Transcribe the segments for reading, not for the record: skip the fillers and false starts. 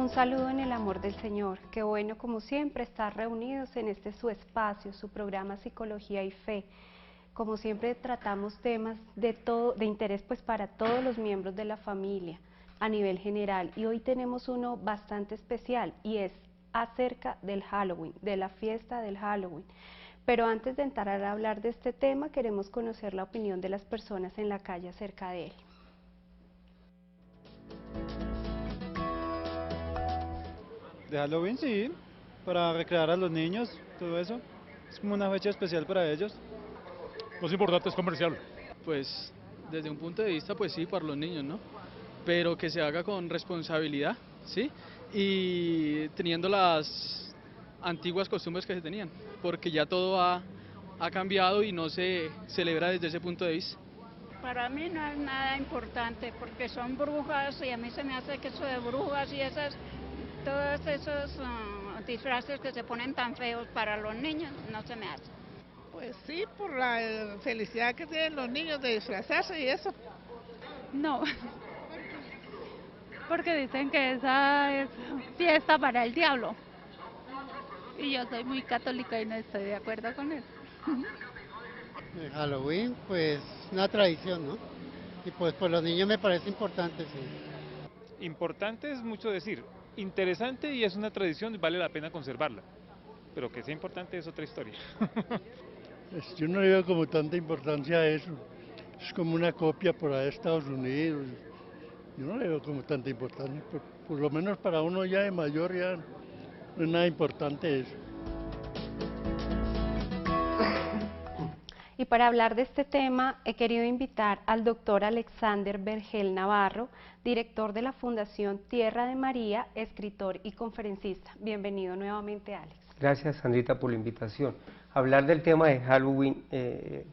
Un saludo en el amor del Señor. Qué bueno, como siempre, estar reunidos en este su espacio, su programa Psicología y Fe. Como siempre, tratamos temas de interés pues para todos los miembros de la familia a nivel general. Y hoy tenemos uno bastante especial y es acerca del Halloween, de la fiesta del Halloween. Pero antes de entrar a hablar de este tema, queremos conocer la opinión de las personas en la calle acerca de él. De Halloween sí, para recrear a los niños, todo eso. Es como una fecha especial para ellos. Lo importante es comercial. Pues desde un punto de vista, pues sí, para los niños, ¿no? Pero que se haga con responsabilidad, ¿sí? Y teniendo las antiguas costumbres que se tenían, porque ya todo ha cambiado y no se celebra desde ese punto de vista. Para mí no es nada importante porque son brujas y a mí se me hace que eso de brujas y todos esos disfraces que se ponen tan feos para los niños no se me hace. Pues sí, por la felicidad que tienen los niños de disfrazarse y eso. No, porque dicen que esa es fiesta para el diablo. Y yo soy muy católica y no estoy de acuerdo con eso. Halloween, pues una tradición, ¿no? Y pues por los niños me parece importante, sí. Importante es mucho decir, interesante y es una tradición y vale la pena conservarla, pero que sea importante es otra historia. Yo no le veo como tanta importancia a eso, es como una copia por ahí de Estados Unidos, yo no le veo como tanta importancia, por lo menos para uno ya de mayor ya no es nada importante eso. Y para hablar de este tema, he querido invitar al doctor Alexander Vergel Navarro, director de la Fundación Tierra de María, escritor y conferencista. Bienvenido nuevamente, Alex. Gracias, Sandrita, por la invitación. Hablar del tema de Halloween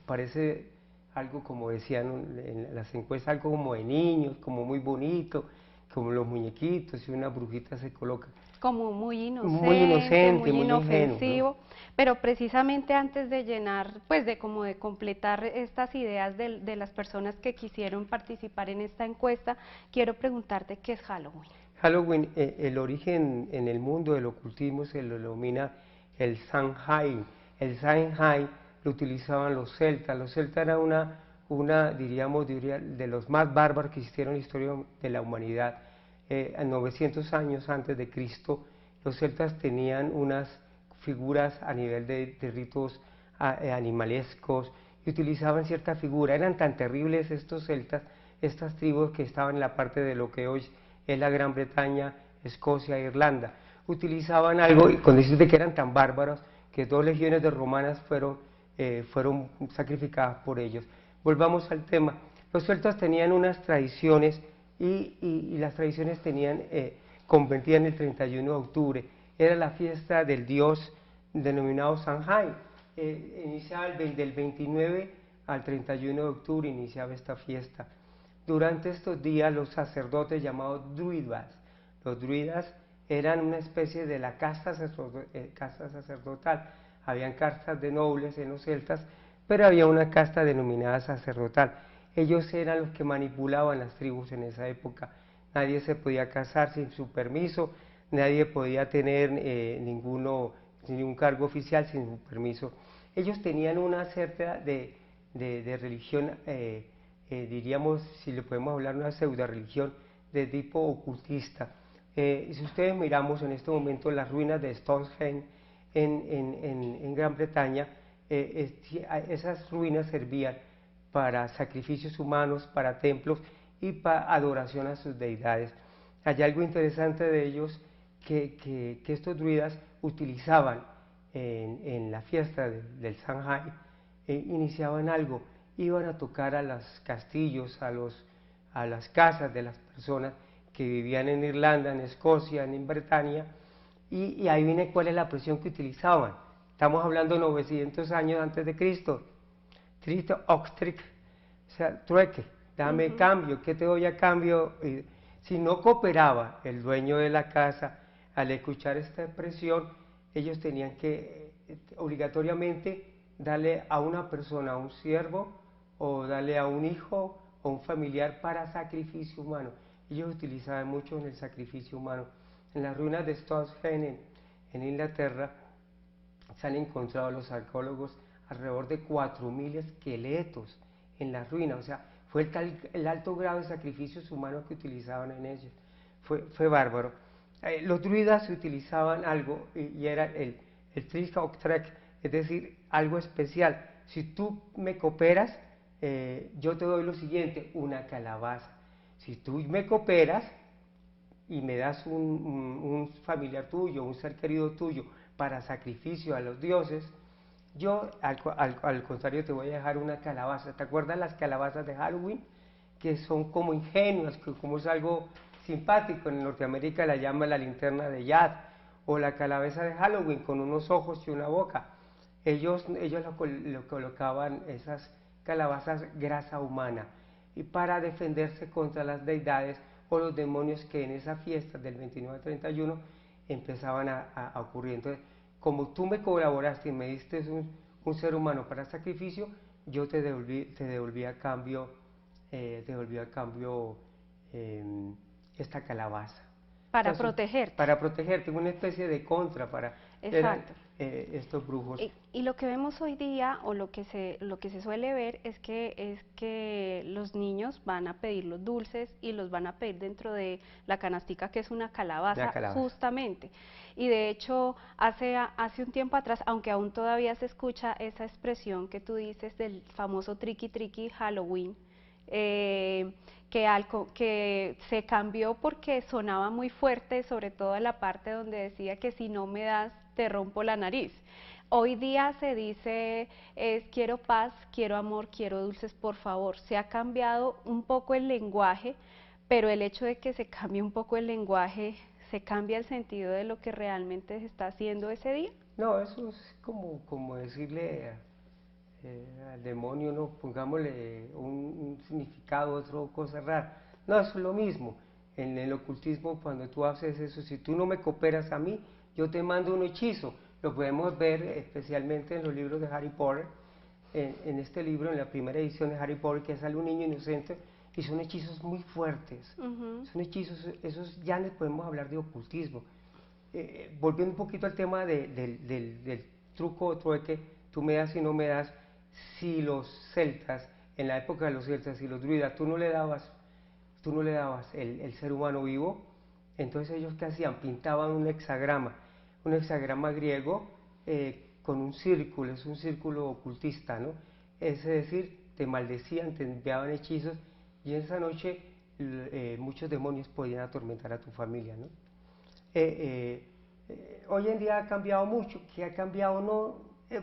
parece algo, como decían en las encuestas, algo como de niños, como muy bonito, como los muñequitos y una brujita se coloca. Como muy inocente, muy inofensivo, ingenuo, ¿no? Pero precisamente antes de llenar, pues de completar estas ideas de las personas que quisieron participar en esta encuesta, quiero preguntarte qué es Halloween. Halloween, el origen en el mundo del ocultismo se lo denomina el Samhain. El Samhain lo utilizaban los celtas era diríamos, de los más bárbaros que existieron en la historia de la humanidad. 900 años antes de Cristo, los celtas tenían unas figuras a nivel de ritos animalescos y utilizaban cierta figura. Eran tan terribles estos celtas, estas tribus que estaban en la parte de lo que hoy es la Gran Bretaña, Escocia e Irlanda. Utilizaban algo, y con decirte que eran tan bárbaros, que 2 legiones de romanas fueron sacrificadas por ellos. Volvamos al tema. Los celtas tenían unas tradiciones y las tradiciones convertían el 31 de octubre. Era la fiesta del dios denominado Samhain. Iniciaba del 29 al 31 de octubre, iniciaba esta fiesta. Durante estos días los sacerdotes llamados druidas, los druidas eran una especie de la casta sacerdotal. Habían castas de nobles en los celtas, pero había una casta denominada sacerdotal. Ellos eran los que manipulaban las tribus en esa época. Nadie se podía casar sin su permiso, nadie podía tener ningún cargo oficial sin su permiso. Ellos tenían una cierta de religión, diríamos, si le podemos hablar, una pseudo religión de tipo ocultista. Si ustedes miramos en este momento las ruinas de Stonehenge en Gran Bretaña, esas ruinas servían para sacrificios humanos, para templos y para adoración a sus deidades. Hay algo interesante de ellos que estos druidas utilizaban en la fiesta del Samhain, iniciaban algo, iban a tocar a los castillos, a las casas de las personas que vivían en Irlanda, en Escocia, en Bretaña, y ahí viene cuál es la presión que utilizaban. Estamos hablando de 900 años antes de Cristo. Cristo, Oxtric, o sea, trueque, dame cambio, ¿qué te doy a cambio? Si no cooperaba el dueño de la casa, al escuchar esta expresión, ellos tenían que obligatoriamente darle a una persona, a un siervo, o darle a un hijo o un familiar para sacrificio humano. Ellos utilizaban mucho en el sacrificio humano. En las ruinas de Stonehenge en Inglaterra se han encontrado los arqueólogos alrededor de 4.000 esqueletos en las ruinas, o sea, fue el alto grado de sacrificios humanos que utilizaban en ellos, fue bárbaro. Los druidas utilizaban algo y era el Trick of Trek, es decir, algo especial. Si tú me cooperas, yo te doy lo siguiente, una calabaza. Si tú me cooperas y me das un familiar tuyo, un ser querido tuyo, para sacrificio a los dioses, yo al contrario te voy a dejar una calabaza. ¿Te acuerdas las calabazas de Halloween? Que son como ingenuas, que como es algo simpático, en Norteamérica la llaman la linterna de Yad, o la calabaza de Halloween con unos ojos y una boca. Ellos lo colocaban, esas calabazas, grasa humana, y para defenderse contra las deidades o los demonios que en esa fiesta del 29 al 31 empezaban a ocurrir. Entonces, como tú me colaboraste y me diste un ser humano para sacrificio, yo te devolví a cambio, esta calabaza. Para Entonces, protegerte. Para protegerte, una especie de contra para estos brujos. Y lo que vemos hoy día, o lo que se suele ver, es que los niños van a pedir los dulces y los van a pedir dentro de la canastica, que es una calabaza, justamente. Y de hecho, hace un tiempo atrás, aunque aún todavía se escucha esa expresión que tú dices del famoso tricky tricky Halloween, que se cambió porque sonaba muy fuerte, sobre todo en la parte donde decía que si no me das, te rompo la nariz. Hoy día se dice quiero paz, quiero amor, quiero dulces, por favor. Se ha cambiado un poco el lenguaje, pero el hecho de que se cambie un poco el lenguaje, ¿se cambia el sentido de lo que realmente se está haciendo ese día? No, eso es como decirle al demonio, no, pongámosle un significado, otra cosa rara. No, eso es lo mismo. En el ocultismo, cuando tú haces eso, si tú no me cooperas a mí, yo te mando un hechizo. Lo podemos ver especialmente en los libros de Harry Potter. En este libro, en la primera edición de Harry Potter, que sale un niño inocente, y son hechizos muy fuertes. Son hechizos, esos ya les podemos hablar de ocultismo. Volviendo un poquito al tema del truco o trueque, tú me das y no me das. Si los celtas, en la época de los celtas y los druidas, tú no le dabas el ser humano vivo, entonces ellos ¿qué hacían? Pintaban un hexagrama griego con un círculo, es un círculo ocultista, ¿no? Es decir, te maldecían, te enviaban hechizos, y esa noche muchos demonios podían atormentar a tu familia, ¿no? Hoy en día ha cambiado mucho, que ha cambiado no,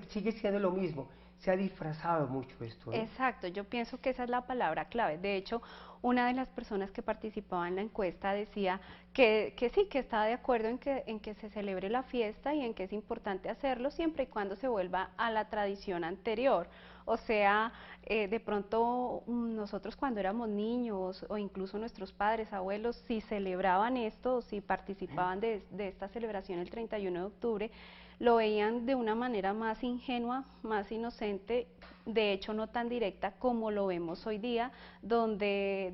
sigue siendo lo mismo, se ha disfrazado mucho esto, ¿no? Exacto, yo pienso que esa es la palabra clave. De hecho, una de las personas que participaba en la encuesta decía que sí, que estaba de acuerdo en que se celebre la fiesta y en que es importante hacerlo siempre y cuando se vuelva a la tradición anterior. O sea, de pronto nosotros cuando éramos niños o incluso nuestros padres, abuelos, si celebraban esto o si participaban de esta celebración el 31 de octubre, lo veían de una manera más ingenua, más inocente, de hecho no tan directa como lo vemos hoy día, donde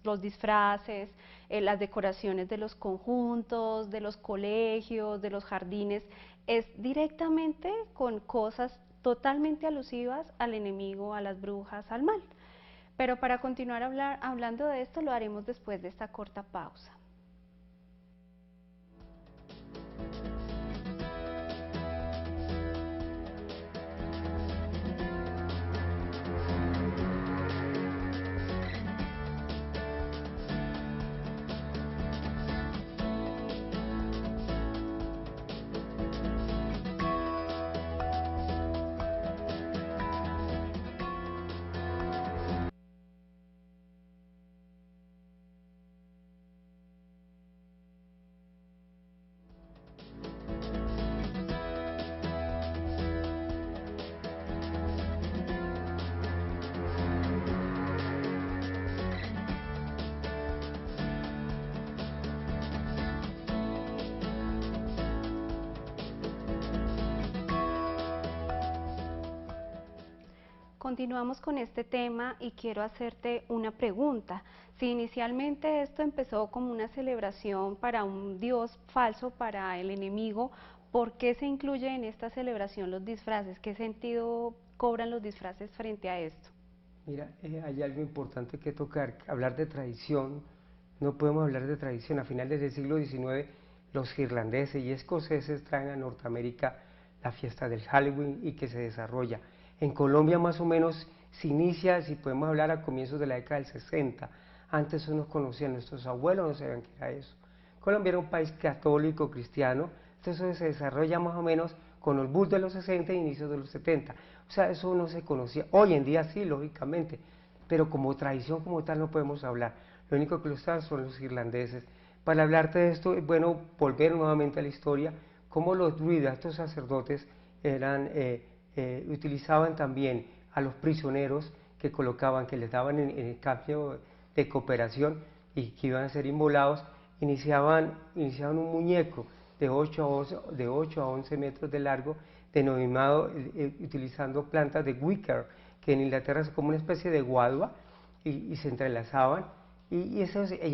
los disfraces, las decoraciones de los conjuntos, de los colegios, de los jardines, es directamente con cosas totalmente alusivas al enemigo, a las brujas, al mal. Pero para continuar hablando de esto lo haremos después de esta corta pausa. Continuamos con este tema y quiero hacerte una pregunta. Si inicialmente esto empezó como una celebración para un dios falso, para el enemigo, ¿por qué se incluye en esta celebración los disfraces? ¿Qué sentido cobran los disfraces frente a esto? Mira, hay algo importante que tocar, hablar de tradición. No podemos hablar de tradición. A finales del siglo XIX, los irlandeses y escoceses traen a Norteamérica la fiesta del Halloween y que se desarrolla. En Colombia más o menos se inicia, si podemos hablar, a comienzos de la década del 60. Antes eso no conocían, nuestros abuelos no sabían qué era eso. Colombia era un país católico, cristiano, entonces se desarrolla más o menos con el boom de los 60 e inicios de los 70. O sea, eso no se conocía. Hoy en día sí, lógicamente, pero como tradición como tal no podemos hablar. Lo único que lo saben son los irlandeses. Para hablarte de esto, es bueno volver nuevamente a la historia, cómo los druidas, estos sacerdotes, utilizaban también a los prisioneros que colocaban, que les daban en el cambio de cooperación y que iban a ser inmolados, iniciaban un muñeco de 8 a 11 metros de largo, denominado utilizando plantas de wicker, que en Inglaterra es como una especie de guadua, y se entrelazaban, y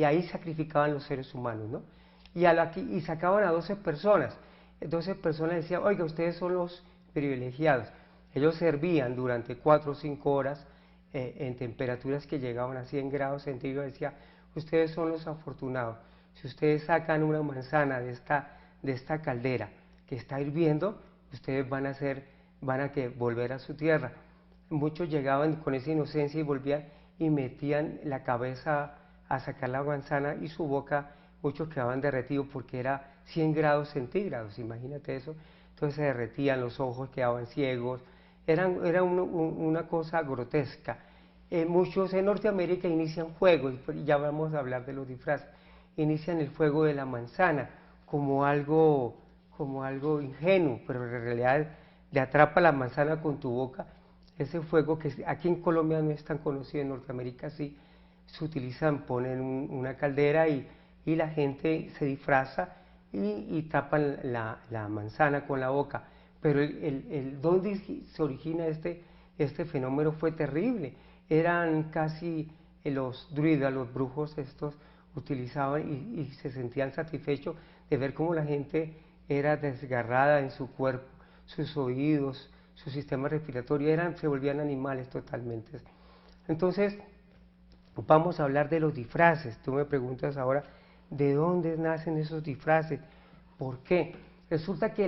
ahí sacrificaban los seres humanos, ¿no? Y sacaban a 12 personas. 12 personas decían, oiga, ustedes son los privilegiados. Ellos servían durante 4 o 5 horas en temperaturas que llegaban a 100 grados centígrados. Decía, ustedes son los afortunados. Si ustedes sacan una manzana de esta caldera que está hirviendo, ustedes van a volver a su tierra. Muchos llegaban con esa inocencia y volvían y metían la cabeza a sacar la manzana y su boca, muchos quedaban derretidos porque era 100 grados centígrados, imagínate eso. Entonces se derretían, los ojos quedaban ciegos, era una cosa grotesca. Muchos en Norteamérica inician juegos, y ya vamos a hablar de los disfraces, inician el juego de la manzana como algo ingenuo, pero en realidad le atrapa la manzana con tu boca. Ese fuego que aquí en Colombia no es tan conocido, en Norteamérica sí, se utilizan, ponen una caldera y la gente se disfraza y tapan la manzana con la boca. Pero donde se origina este fenómeno fue terrible. Eran casi los druidas, los brujos estos, utilizaban y se sentían satisfechos de ver cómo la gente era desgarrada en su cuerpo, sus oídos, su sistema respiratorio, se volvían animales totalmente. Entonces, vamos a hablar de los disfraces. Tú me preguntas ahora, ¿de dónde nacen esos disfraces? ¿Por qué? Resulta que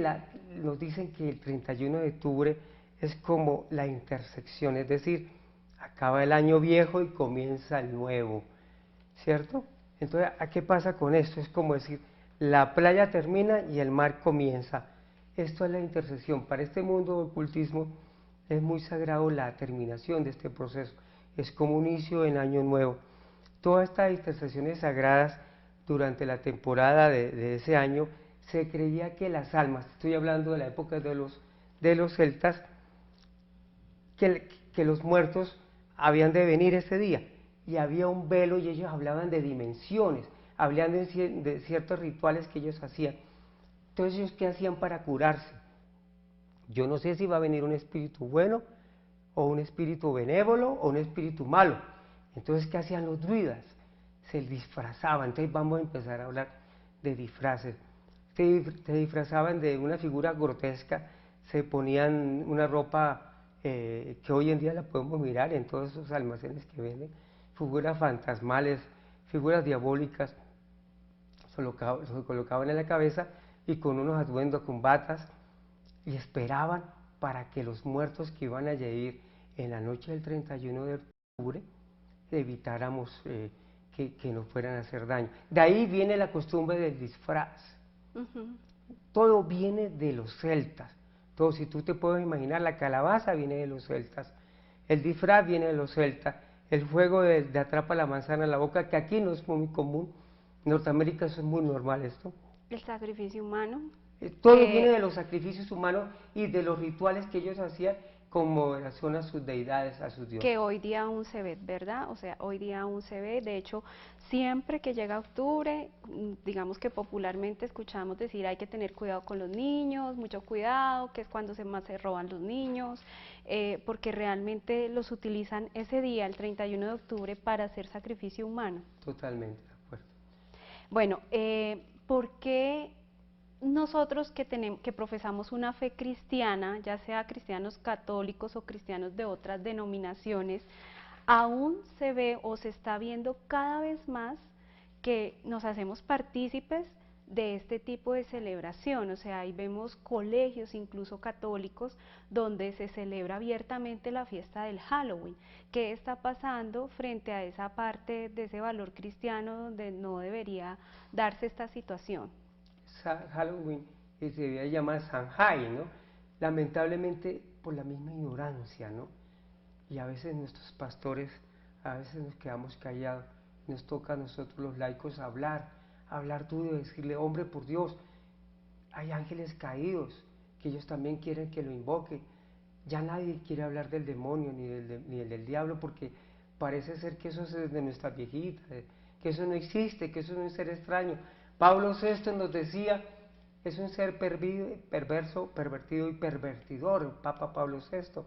nos dicen que el 31 de octubre es como la intersección, es decir, acaba el año viejo y comienza el nuevo, ¿cierto? Entonces, ¿a qué pasa con esto? Es como decir, la playa termina y el mar comienza. Esto es la intersección. Para este mundo del ocultismo es muy sagrado la terminación de este proceso. Es como un inicio en año nuevo. Todas estas intersecciones sagradas durante la temporada de ese año se creía que las almas, estoy hablando de la época de los celtas, que los muertos habían de venir ese día y había un velo y ellos hablaban de dimensiones, hablaban de ciertos rituales que ellos hacían. Entonces, ¿ellos qué hacían para curarse? Yo no sé si va a venir un espíritu bueno o un espíritu benévolo o un espíritu malo. Entonces, ¿qué hacían los druidas? Se disfrazaban. Entonces vamos a empezar a hablar de disfraces. Se disfrazaban de una figura grotesca, se ponían una ropa que hoy en día la podemos mirar en todos esos almacenes que venden, figuras fantasmales, figuras diabólicas, se colocaban en la cabeza y con unos atuendos, con batas, y esperaban para que los muertos que iban a llegar en la noche del 31 de octubre evitáramos que nos fueran a hacer daño. De ahí viene la costumbre del disfraz. Todo viene de los celtas. Todo, si tú te puedes imaginar, la calabaza viene de los celtas, el disfraz viene de los celtas, el juego de atrapa la manzana en la boca, que aquí no es muy común, en Norteamérica eso es muy normal esto. El sacrificio humano. Todo viene de los sacrificios humanos y de los rituales que ellos hacían con moderación a sus deidades, a sus dioses. Que hoy día aún se ve, ¿verdad? O sea, hoy día aún se ve. De hecho, siempre que llega octubre, digamos que popularmente escuchamos decir hay que tener cuidado con los niños, mucho cuidado, que es cuando más se roban los niños, porque realmente los utilizan ese día, el 31 de octubre, para hacer sacrificio humano. Totalmente de acuerdo. Bueno, ¿por qué nosotros que profesamos una fe cristiana, ya sea cristianos católicos o cristianos de otras denominaciones, aún se ve o se está viendo cada vez más que nos hacemos partícipes de este tipo de celebración? O sea, ahí vemos colegios incluso católicos donde se celebra abiertamente la fiesta del Halloween. ¿Qué está pasando frente a esa parte de ese valor cristiano donde no debería darse esta situación? Halloween se debería llamar Samhain, ¿no? Lamentablemente por la misma ignorancia, ¿no? Y a veces nuestros pastores, a veces nos quedamos callados, nos toca a nosotros los laicos hablar duro, decirle, hombre, por Dios, hay ángeles caídos, que ellos también quieren que lo invoque. Ya nadie quiere hablar del demonio ni del diablo, porque parece ser que eso es de nuestras viejitas, que eso no existe, que eso es un ser extraño. Pablo VI nos decía, es un ser perverso, pervertido y pervertidor, el Papa Pablo VI.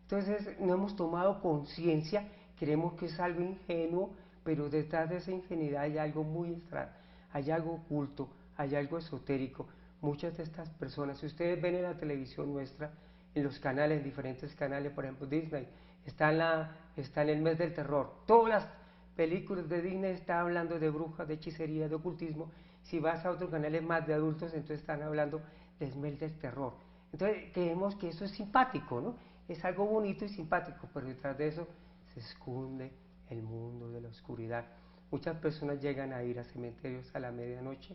Entonces no hemos tomado conciencia, creemos que es algo ingenuo, pero detrás de esa ingenuidad hay algo muy extraño, hay algo oculto, hay algo esotérico. Muchas de estas personas, si ustedes ven en la televisión nuestra, en los canales, en diferentes canales, por ejemplo Disney, está en el mes del terror, todas las películas de Disney están hablando de brujas, de hechicería, de ocultismo. Si vas a otros canales más de adultos, entonces están hablando del mes del terror. Entonces creemos que eso es simpático, ¿no? Es algo bonito y simpático, pero detrás de eso se esconde el mundo de la oscuridad. Muchas personas llegan a ir a cementerios a la medianoche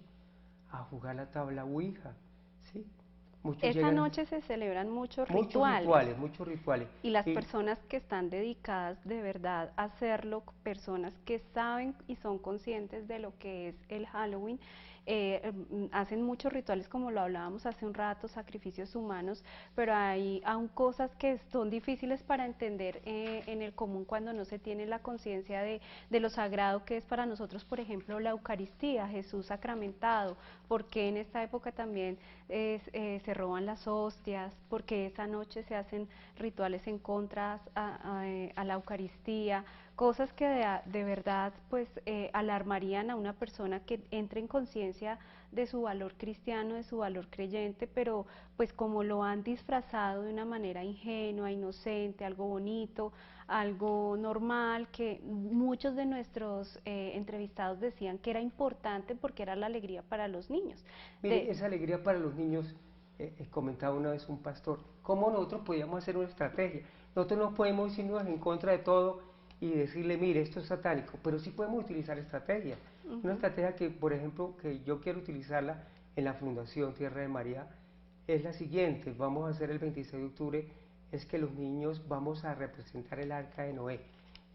a jugar la tabla Ouija, ¿sí? Esa noche se celebran muchos rituales. Muchos rituales. Y las personas que están dedicadas de verdad a hacerlo, personas que saben y son conscientes de lo que es el Halloween, hacen muchos rituales, como lo hablábamos hace un rato, sacrificios humanos, pero hay aún cosas que son difíciles para entender en el común cuando no se tiene la conciencia de lo sagrado que es para nosotros, por ejemplo, la Eucaristía, Jesús sacramentado, porque en esta época también se roban las hostias, porque esa noche se hacen rituales en contra a la Eucaristía, cosas que de verdad pues alarmarían a una persona que entre en conciencia de su valor cristiano, de su valor creyente, pero pues como lo han disfrazado de una manera ingenua, inocente, algo bonito, algo normal, que muchos de nuestros entrevistados decían que era importante porque era la alegría para los niños. Mire, esa alegría para los niños, comentaba una vez un pastor, ¿cómo nosotros podíamos hacer una estrategia? Nosotros no podemos irnos en contra de todo y decirle, mire, esto es satánico, pero sí podemos utilizar estrategias. Una estrategia que, por ejemplo, que yo quiero utilizarla en la Fundación Tierra de María, es la siguiente. Vamos a hacer el 26 de octubre, es que los niños vamos a representar el arca de Noé.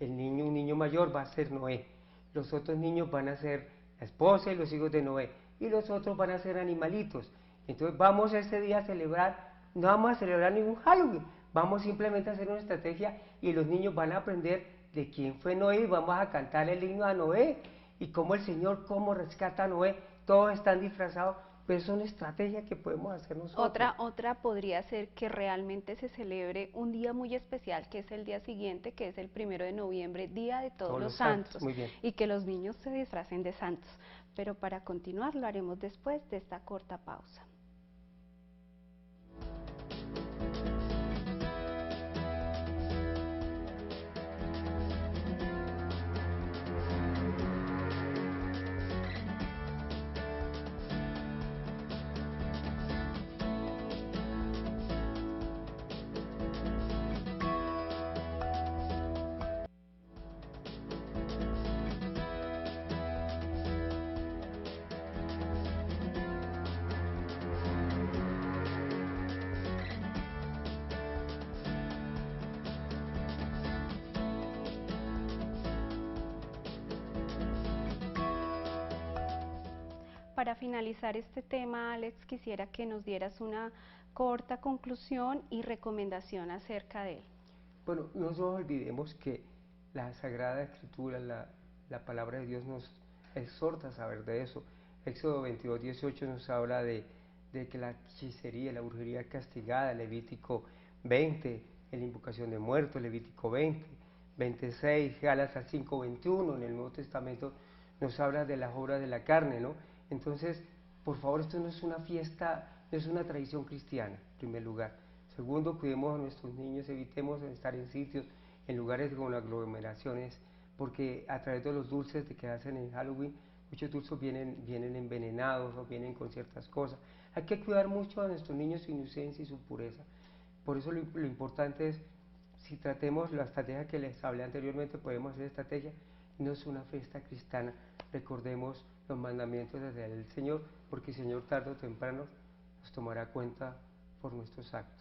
Un niño mayor va a ser Noé, los otros niños van a ser la esposa y los hijos de Noé, y los otros van a ser animalitos. Entonces vamos ese día a celebrar, no vamos a celebrar ningún Halloween, vamos simplemente a hacer una estrategia y los niños van a aprender de quién fue Noé y vamos a cantar el himno a Noé y cómo el Señor, cómo rescata a Noé. Todos están disfrazados, pero es una estrategia que podemos hacer nosotros. Otra podría ser que realmente se celebre un día muy especial, que es el día siguiente, que es el 1 de noviembre, Día de Todos los Santos, muy bien. Y que los niños se disfracen de santos. Pero para continuar lo haremos después de esta corta pausa. Para finalizar este tema, Alex, quisiera que nos dieras una corta conclusión y recomendación acerca de él. Bueno, no nos olvidemos que la Sagrada Escritura, la palabra de Dios nos exhorta a saber de eso. Éxodo 22, 18 nos habla de que la hechicería, la brujería es castigada, Levítico 20, en la invocación de muertos, Levítico 20, 26, Gálatas 5, 21, en el Nuevo Testamento nos habla de las obras de la carne, ¿no? Entonces, por favor, esto no es una fiesta, no es una tradición cristiana, en primer lugar. Segundo, cuidemos a nuestros niños, evitemos estar en sitios, en lugares con aglomeraciones, porque a través de los dulces que hacen en Halloween, muchos dulces vienen envenenados o vienen con ciertas cosas. Hay que cuidar mucho a nuestros niños, su inocencia y su pureza. Por eso lo importante es, si tratemos la estrategia que les hablé anteriormente, podemos hacer estrategia, no es una fiesta cristiana. Recordemos los mandamientos del Señor, porque el Señor tarde o temprano nos tomará cuenta por nuestros actos.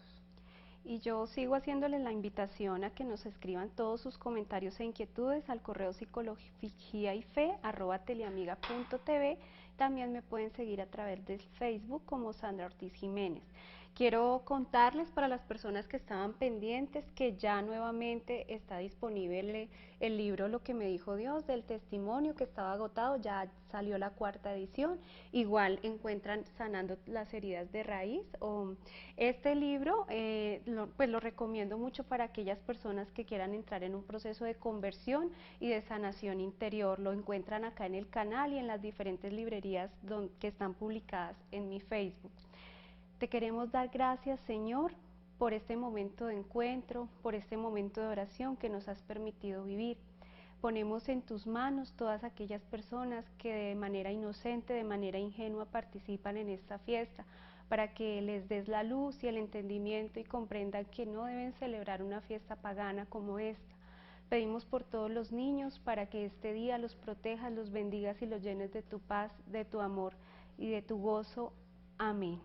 Y yo sigo haciéndoles la invitación a que nos escriban todos sus comentarios e inquietudes al correo psicologiayfe@teleamiga.tv. También me pueden seguir a través del Facebook como Sandra Ortiz Jiménez. Quiero contarles para las personas que estaban pendientes que ya nuevamente está disponible el libro Lo que me dijo Dios, del testimonio, que estaba agotado, ya salió la 4ª edición. Igual encuentran Sanando las heridas de raíz. Este libro pues lo recomiendo mucho para aquellas personas que quieran entrar en un proceso de conversión y de sanación interior. Lo encuentran acá en el canal y en las diferentes librerías que están publicadas en mi Facebook. Te queremos dar gracias, Señor, por este momento de encuentro, por este momento de oración que nos has permitido vivir. Ponemos en tus manos todas aquellas personas que de manera inocente, de manera ingenua participan en esta fiesta, para que les des la luz y el entendimiento y comprendan que no deben celebrar una fiesta pagana como esta. Pedimos por todos los niños para que este día los protejas, los bendigas y los llenes de tu paz, de tu amor y de tu gozo. Amén.